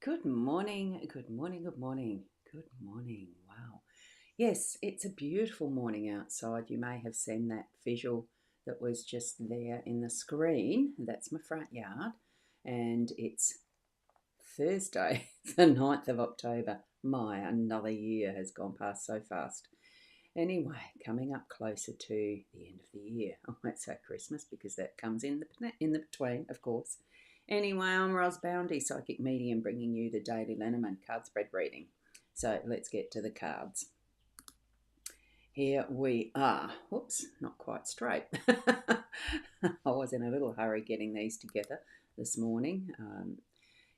Good morning, good morning, good morning, good morning. Wow. Yes, it's a beautiful morning outside. You may have seen that visual that was just there in the screen. That's my front yard, and it's Thursday, the 9th of October. My, another year has gone past so fast. Anyway, coming up closer to the end of the year. I won't say Christmas because that comes in the between, of course. Anyway, I'm Boundy, psychic medium, bringing you the daily Lenormand card spread reading. So let's get to the cards. Here we are. Whoops, not quite straight. I was in a little hurry getting these together this morning.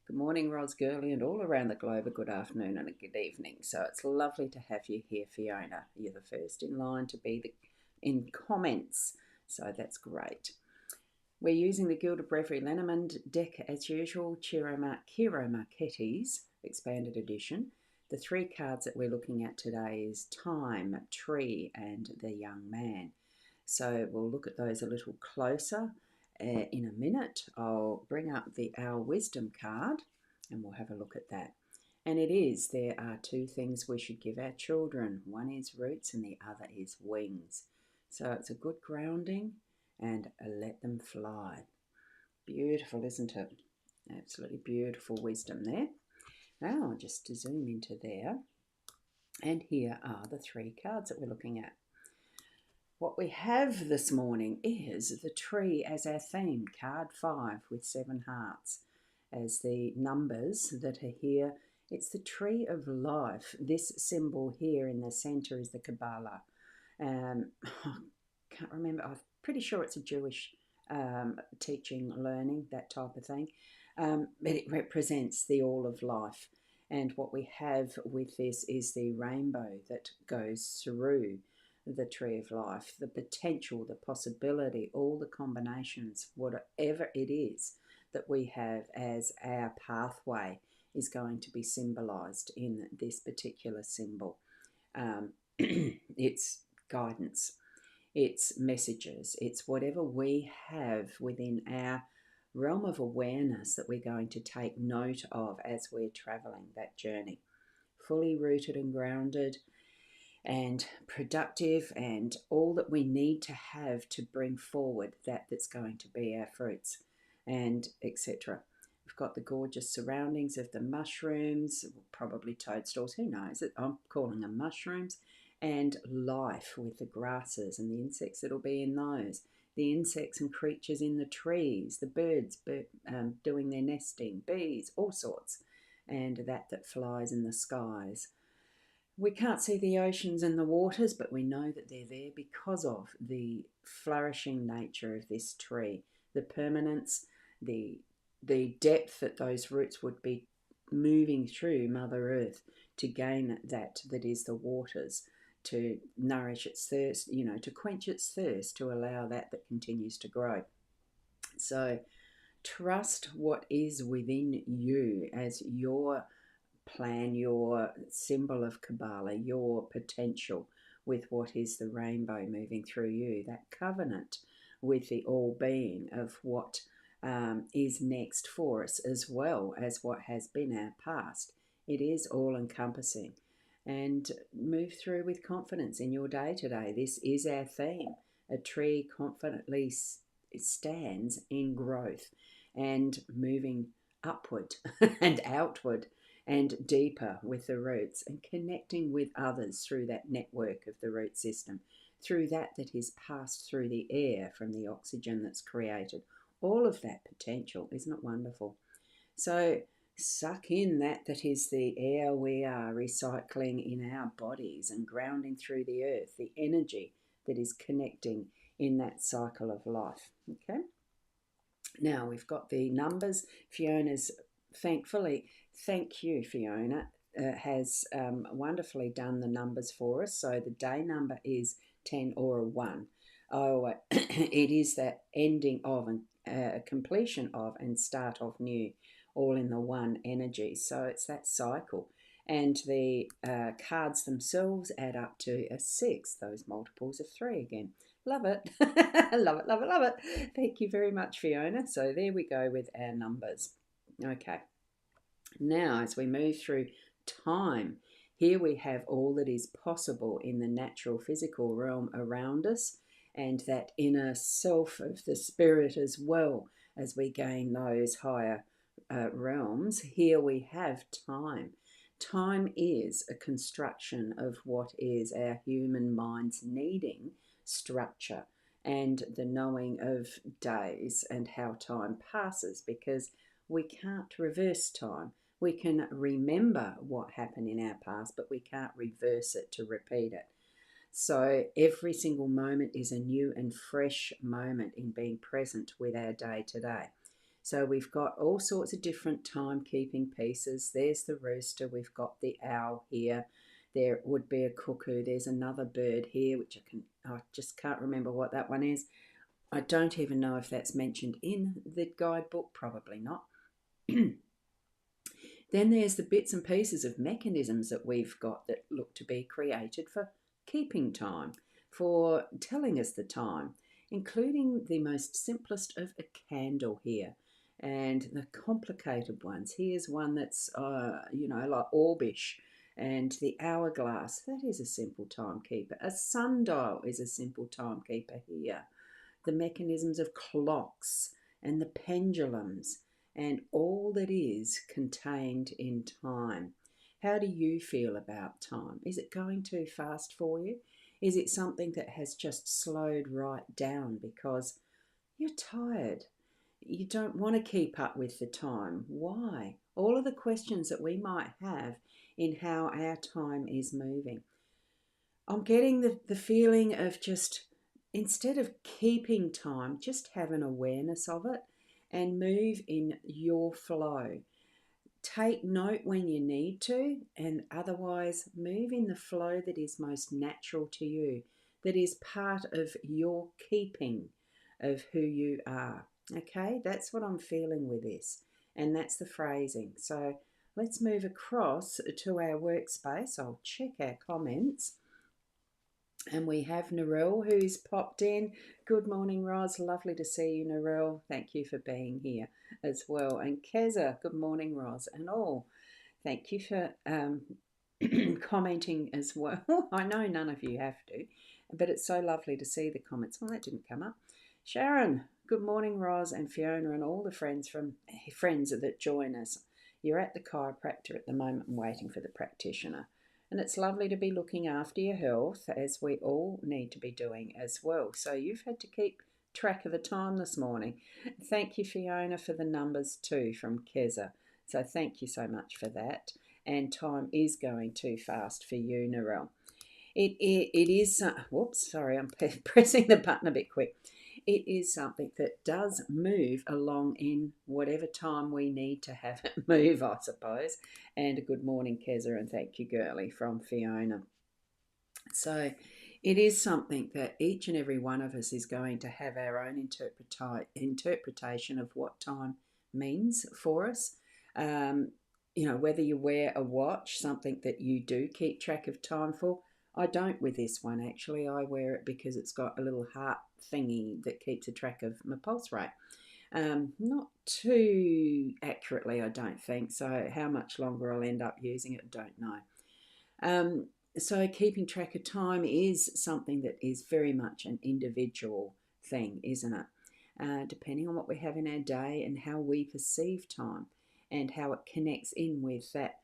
Good morning, Ros Gurley, and all around the globe, a good afternoon and a good evening. So it's lovely to have you here, Fiona. You're the first in line to be in comments, so that's great. We're using the Guild of Breviary Lenormand deck as usual, Ciro Marchetti's expanded edition. The three cards that we're looking at today is Time, Tree, and the Young Man. So we'll look at those a little closer in a minute. I'll bring up Our Wisdom card and we'll have a look at that. And there are two things we should give our children. One is roots and the other is wings. So it's a good grounding and let them fly. Beautiful, isn't it? Absolutely beautiful wisdom there. Now, just to zoom into there. And here are the three cards that we're looking at. What we have this morning is the tree as our theme, card 5 with 7 hearts. As the numbers that are here, it's the tree of life. This symbol here in the center is the Kabbalah. I can't remember, I'm pretty sure it's a Jewish teaching, learning, that type of thing. But it represents the all of life. And what we have with this is the rainbow that goes through the tree of life, the potential, the possibility, all the combinations, whatever it is that we have as our pathway is going to be symbolized in this particular symbol. It's guidance, it's messages, it's whatever we have within our realm of awareness that we're going to take note of as we're traveling that journey. Fully rooted and grounded and productive, and all that we need to have to bring forward that's going to be our fruits, and etc. We've got the gorgeous surroundings of the mushrooms, probably toadstools, who knows it, I'm calling them mushrooms, and life with the grasses and the insects that'll be in those, the insects and creatures in the trees, the birds doing their nesting, bees, all sorts, and that flies in the skies. We can't see the oceans and the waters, but we know that they're there because of the flourishing nature of this tree, the permanence, the depth that those roots would be moving through Mother Earth to gain that is the waters, to nourish its thirst, to quench its thirst, to allow that continues to grow. So trust what is within you as your plan, your symbol of Kabbalah, your potential with what is the rainbow moving through you, that covenant with the all-being of what is next for us, as well as what has been our past. It is all-encompassing. And move through with confidence in your day today. This is our theme. A tree confidently stands in growth and moving upward and outward and deeper with the roots, and connecting with others through that network of the root system, through that is passed through the air from the oxygen that's created. All of that potential, isn't it wonderful? So suck in that is the air we are recycling in our bodies and grounding through the earth, the energy that is connecting in that cycle of life. Okay. Now we've got the numbers. Fiona's, thankfully, thank you, Fiona, has wonderfully done the numbers for us. So the day number is 10 or a 1. Oh, it is that ending of and completion of and start of new, all in the one energy. So it's that cycle. And the cards themselves add up to a 6, those multiples of 3 again. Love it. Love it, love it, love it. Thank you very much, Fiona. So there we go with our numbers. Okay. Now, as we move through time, here we have all that is possible in the natural physical realm around us, and that inner self of the spirit as well as we gain those higher realms. Here we have time. Time is a construction of what is our human minds needing structure and the knowing of days and how time passes, because we can't reverse time. We can remember what happened in our past, but we can't reverse it to repeat it. So every single moment is a new and fresh moment in being present with our day to day. So we've got all sorts of different timekeeping pieces. There's the rooster, we've got the owl here. There would be a cuckoo. There's another bird here, which I just can't remember what that one is. I don't even know if that's mentioned in the guidebook, probably not. Then there's the bits and pieces of mechanisms that we've got that look to be created for keeping time, for telling us the time, including the most simplest of a candle here. And the complicated ones. Here's one that's, like Orbish, and the hourglass. That is a simple timekeeper. A sundial is a simple timekeeper here. The mechanisms of clocks and the pendulums and all that is contained in time. How do you feel about time? Is it going too fast for you? Is it something that has just slowed right down because you're tired? You don't want to keep up with the time. Why? All of the questions that we might have in how our time is moving. I'm getting the feeling of just, instead of keeping time, just have an awareness of it and move in your flow. Take note when you need to, and otherwise move in the flow that is most natural to you, that is part of your keeping of who you are. Okay, that's what I'm feeling with this, and that's the phrasing. So let's move across to our workspace. I'll check our comments. And we have Narelle who's popped in. Good morning, Roz. Lovely to see you, Narelle. Thank you for being here as well. And Keza, good morning, Roz. And all, thank you for commenting as well. I know none of you have to, but it's so lovely to see the comments. Well, that didn't come up. Sharon, good morning, Roz and Fiona and all the friends that join us. You're at the chiropractor at the moment and waiting for the practitioner. And it's lovely to be looking after your health, as we all need to be doing as well. So you've had to keep track of the time this morning. Thank you, Fiona, for the numbers too from Keza. So thank you so much for that. And time is going too fast for you, Narelle. It is, whoops, sorry, I'm pressing the button a bit quick. It is something that does move along in whatever time we need to have it move, I suppose. And a good morning, Keza, and thank you, girlie, from Fiona. So it is something that each and every one of us is going to have our own interpretation of what time means for us. Whether you wear a watch, something that you do keep track of time for. I don't with this one, actually. I wear it because it's got a little heart thingy that keeps a track of my pulse rate. Not too accurately, I don't think. So how much longer I'll end up using it, don't know. So keeping track of time is something that is very much an individual thing, isn't it? Depending on what we have in our day and how we perceive time and how it connects in with that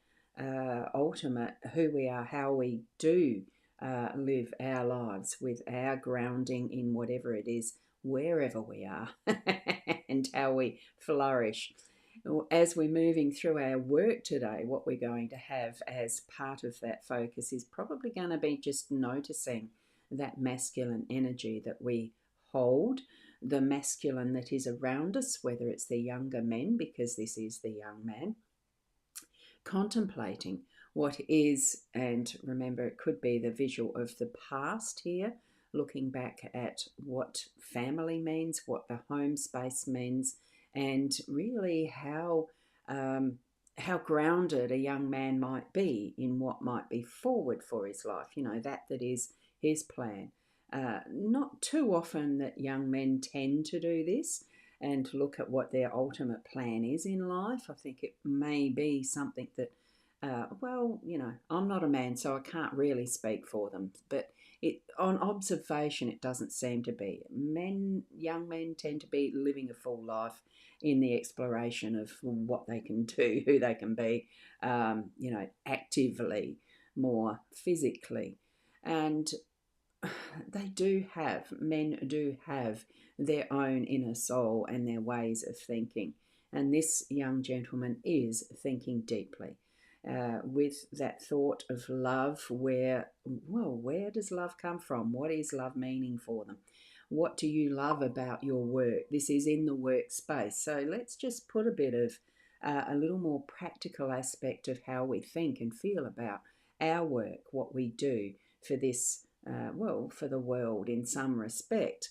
ultimate who we are, how we do live our lives with our grounding in whatever it is, wherever we are, and how we flourish. As we're moving through our work today, what we're going to have as part of that focus is probably going to be just noticing that masculine energy that we hold, the masculine that is around us, whether it's the younger men, because this is the young man, contemplating what is, and remember, it could be the visual of the past here, looking back at what family means, what the home space means, and really how grounded a young man might be in what might be forward for his life. That is his plan. Not too often that young men tend to do this, and look at what their ultimate plan is in life. I think it may be something that, well, I'm not a man, so I can't really speak for them. But on observation, it doesn't seem to be. Young men tend to be living a full life in the exploration of what they can do, who they can be, actively, more physically. And men do have their own inner soul and their ways of thinking. And this young gentleman is thinking deeply with that thought of love. Where does love come from? What is love meaning for them? What do you love about your work? This is in the workspace. So let's just put a bit of a little more practical aspect of how we think and feel about our work, what we do for this, for the world in some respect,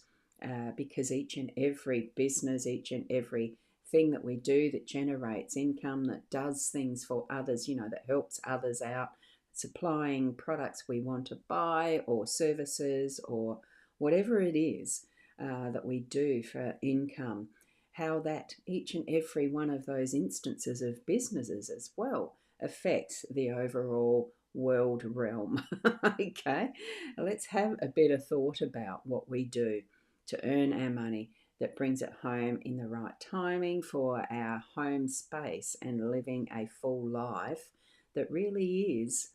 because each and every business, each and every thing that we do that generates income, that does things for others, that helps others out, supplying products we want to buy or services or whatever it is that we do for income, how that each and every one of those instances of businesses as well affects the overall world realm. Okay, let's have a bit of thought about what we do to earn our money that brings it home in the right timing for our home space and living a full life that really is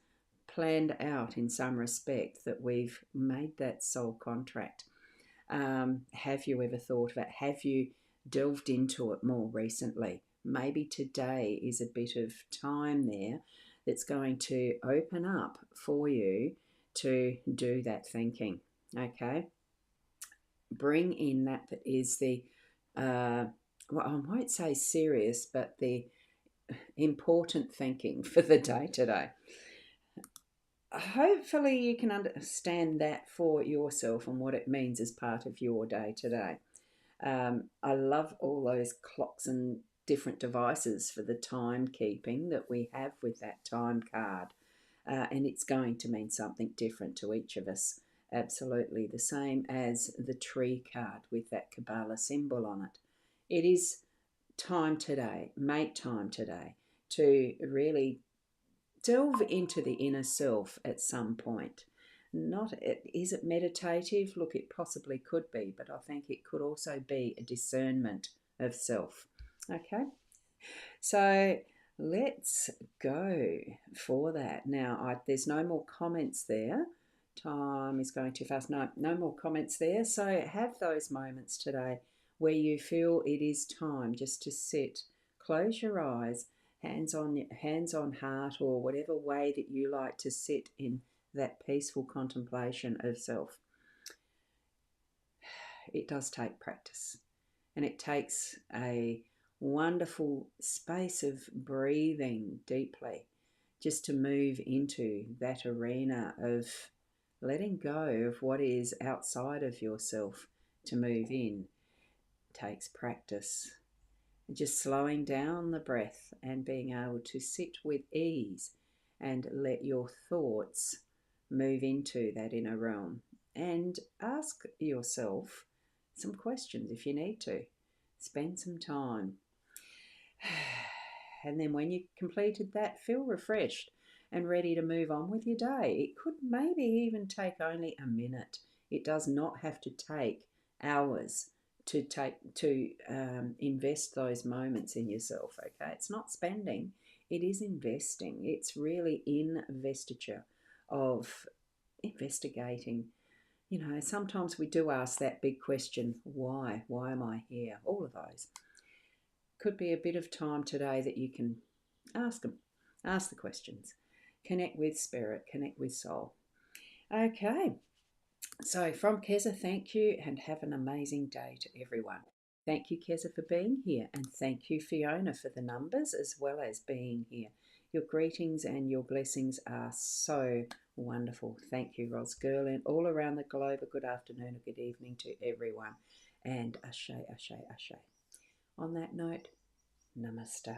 planned out in some respect, that we've made that soul contract. Have you ever thought of it? Have you delved into it more recently? Maybe today is a bit of time there that's going to open up for you to do that thinking. Okay, bring in that is the I won't say serious, but the important thinking for the day today. Hopefully you can understand that for yourself and what it means as part of your day today. I love all those clocks and different devices for the timekeeping that we have with that time card. And it's going to mean something different to each of us. Absolutely the same as the tree card with that Kabbalah symbol on it. It is time today, make time today to really delve into the inner self at some point. Is it meditative? Look, it possibly could be, but I think it could also be a discernment of self. Okay, so let's go for that. Now, there's no more comments there. Time is going too fast. No more comments there. So have those moments today where you feel it is time just to sit, close your eyes, hands on heart, or whatever way that you like to sit in that peaceful contemplation of self. It does take practice, and it takes a wonderful space of breathing deeply just to move into that arena of letting go of what is outside of yourself to move in. It takes practice. Just slowing down the breath and being able to sit with ease and let your thoughts move into that inner realm. And ask yourself some questions if you need to. Spend some time. And then when you've completed that, feel refreshed and ready to move on with your day. It could maybe even take only a minute. It does not have to take hours to invest those moments in yourself. Okay, it's not spending, it is investing. It's really investiture of investigating. Sometimes we do ask that big question, why am I here? All of those could be a bit of time today that you can ask the questions, connect with spirit, connect with soul. Okay, so from Keza, thank you and have an amazing day to everyone. Thank you, Keza, for being here, and thank you, Fiona, for the numbers as well as being here. Your greetings and your blessings are so wonderful. Thank you, Ros Girl, and all around the globe, a good afternoon, a good evening to everyone. And ashe, ashe, ashe. On that note, namaste.